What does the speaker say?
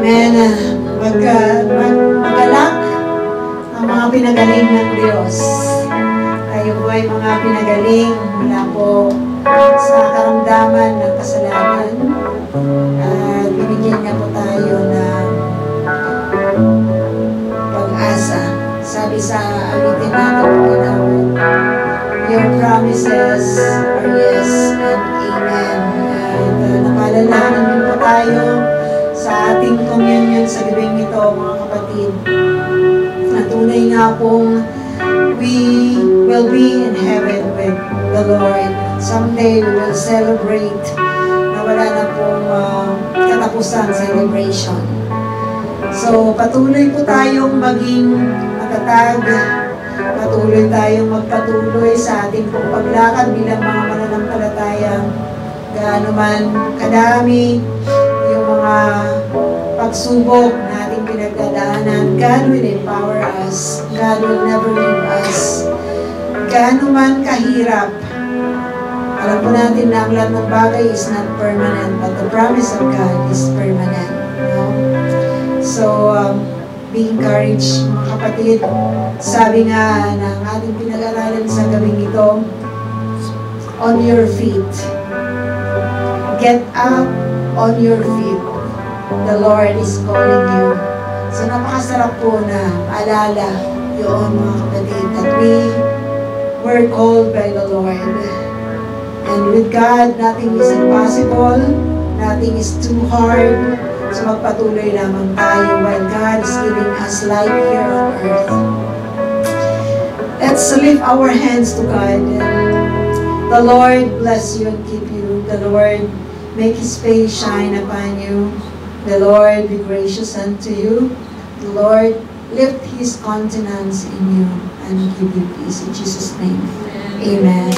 Amen. Magalak ang mga pinagaling ng Diyos. Kayo po ay mga pinagaling mula po sa karamdaman ng kasalanan. At binigyan niya po tayo ng pag-asa. Sabi sa awitin natin po ginawin, your promises are yes and amen. At napalalahanan din po tayo sa ating communion sa gabing ito, mga kapatid. Na tunay nga pong we will be in heaven with the Lord. Someday we will celebrate na wala na pong katapusan celebration. So patuloy po tayong maging matatag, patuloy tayong magpatuloy sa ating pong paglakad bilang mga mananampalataya. Gaano man kadami yung mga pagsubok na ating pinagdadaanan, God will empower us. God will never leave us. Gaano man kahirap, alam po natin na ang lahat ng bagay is not permanent, but the promise of God is permanent. No? So, be encouraged, mga kapatid. Sabi nga ng ating pinag-aralan sa gabing ito, on your feet. Get up on your feet. The Lord is calling you. So napakasarap po na maalala yun, mga kapatid, that we were called by the Lord. And with God, nothing is impossible. Nothing is too hard. So magpatuloy lamang tayo while God is giving us life here on earth. Let's lift our hands to God. The Lord bless you and keep you. The Lord make His face shine upon you. The Lord be gracious unto you. The Lord lift His countenance in you and give you peace. In Jesus' name, amen.